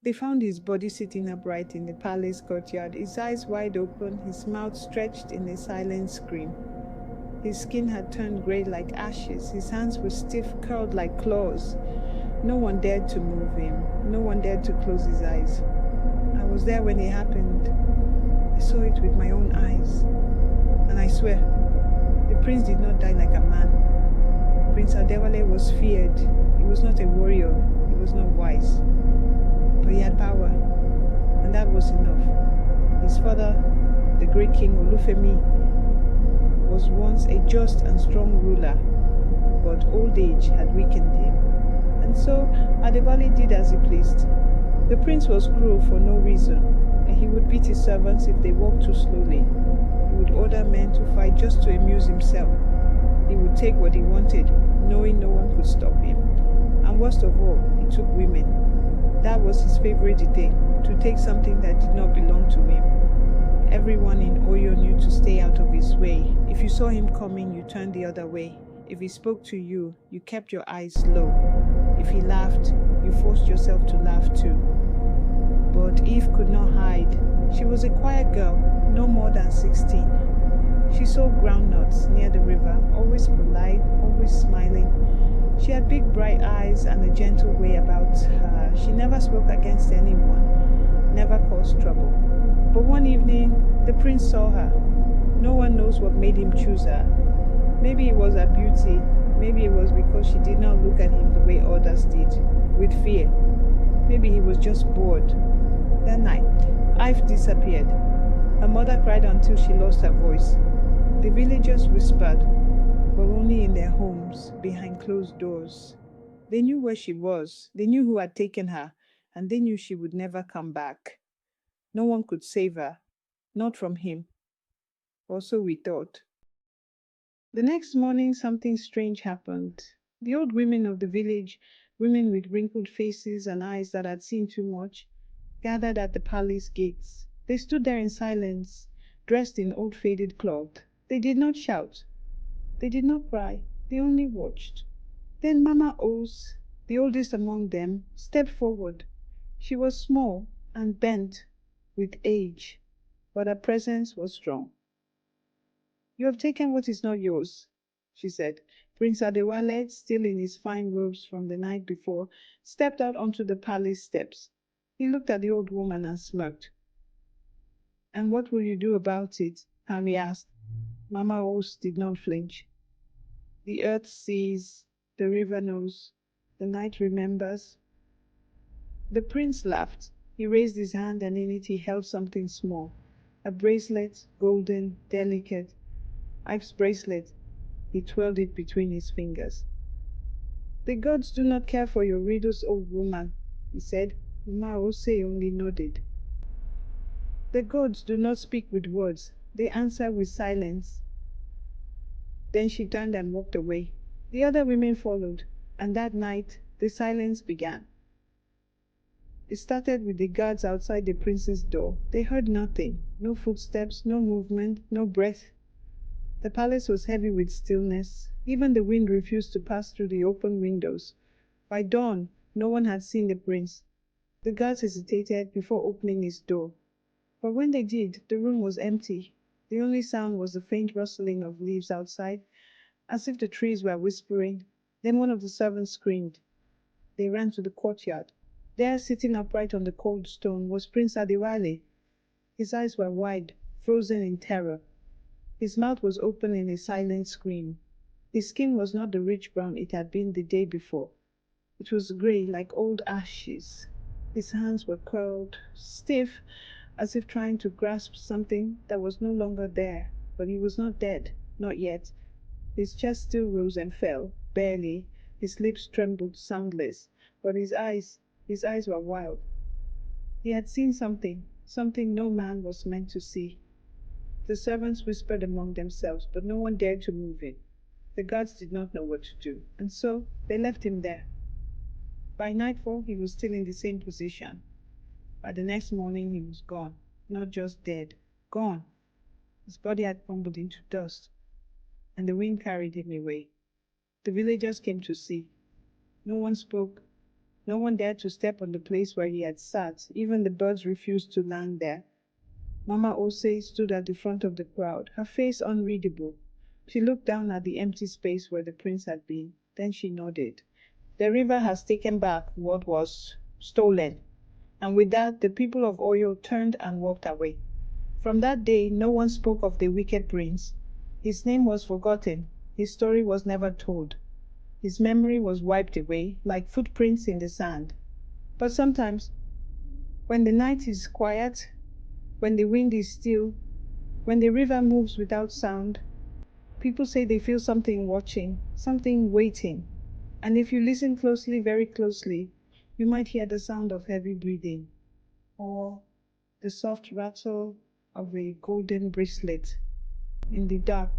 They found his body sitting upright in the palace courtyard, his eyes wide open, his mouth stretched in a silent scream. His skin had turned grey like ashes, his hands were stiff, curled like claws. No one dared to move him, no one dared to close his eyes. I was there when it happened. I saw it with my own eyes. And I swear, the prince did not die like a man. Prince Adewale was feared. He was not a warrior, he was not wise. But he had power, and that was enough. His father, the great king Olufemi, was once a just and strong ruler, but old age had weakened him. And so Adewale did as he pleased. The prince was cruel for no reason, and he would beat his servants if they walked too slowly. He would order men to fight just to amuse himself. He would take what he wanted, knowing no one could stop him. And worst of all, he took women. That was his favorite thing, to take something that did not belong to him. Everyone in Oyo knew to stay out of his way. If you saw him coming, you turned the other way. If he spoke to you, you kept your eyes low. If he laughed, you forced yourself to laugh too. But Eve could not hide. She was a quiet girl, no more than 16. She sold groundnuts near the river, always polite, always smiling. She had big bright eyes and a gentle way about her. She never spoke against anyone, never caused trouble. But one evening, the prince saw her. No one knows what made him choose her. Maybe it was her beauty. Maybe it was because she did not look at him the way others did, with fear. Maybe he was just bored. That night, Ive disappeared. Her mother cried until she lost her voice. The villagers whispered, but only in their homes, behind closed doors. They knew where she was, they knew who had taken her, and they knew she would never come back. No one could save her, not from him, or so we thought. The next morning, something strange happened. The old women of the village, women with wrinkled faces and eyes that had seen too much, gathered at the palace gates. They stood there in silence, dressed in old faded cloth. They did not shout. They did not cry. They only watched. Then Mama Ose, the oldest among them, stepped forward. She was small and bent with age, but her presence was strong. You have taken what is not yours, she said. Prince Adewale, still in his fine robes from the night before, stepped out onto the palace steps. He looked at the old woman and smirked. And what will you do about it? Harry asked. Mama Ose did not flinch. The earth sees, the river knows, the night remembers. The prince laughed. He raised his hand and in it he held something small. A bracelet, golden, delicate. Ive's bracelet. He twirled it between his fingers. The gods do not care for your riddles, old woman, he said. Mama Ose only nodded. The gods do not speak with words. They answer with silence. Then she turned and walked away. The other women followed, and that night the silence began. It started with the guards outside the prince's door. They heard nothing, no footsteps, no movement, no breath. The palace was heavy with stillness. Even the wind refused to pass through the open windows. By dawn, no one had seen the prince. The guards hesitated before opening his door. But when they did, the room was empty. The only sound was the faint rustling of leaves outside, as if the trees were whispering. Then one of the servants screamed. They ran to the courtyard. There, sitting upright on the cold stone, was Prince Adewale. His eyes were wide, frozen in terror. His mouth was open in a silent scream. His skin was not the rich brown it had been the day before. It was grey like old ashes. His hands were curled, stiff, as if trying to grasp something that was no longer there. But he was not dead, not yet. His chest still rose and fell, barely. His lips trembled soundless, but his eyes were wild. He had seen something, something no man was meant to see. The servants whispered among themselves, but no one dared to move him. The guards did not know what to do, and so they left him there. By nightfall, he was still in the same position. By the next morning, he was gone. Not just dead, gone. His body had crumbled into dust, and the wind carried him away. The villagers came to see. No one spoke. No one dared to step on the place where he had sat. Even the birds refused to land there. Mama Ose stood at the front of the crowd, her face unreadable. She looked down at the empty space where the prince had been. Then she nodded. The river has taken back what was stolen. And with that, the people of Oyo turned and walked away. From that day, no one spoke of the wicked prince. His name was forgotten. His story was never told. His memory was wiped away, like footprints in the sand. But sometimes, when the night is quiet, when the wind is still, when the river moves without sound, people say they feel something watching, something waiting. And if you listen closely, very closely, you might hear the sound of heavy breathing or the soft rattle of a golden bracelet in the dark.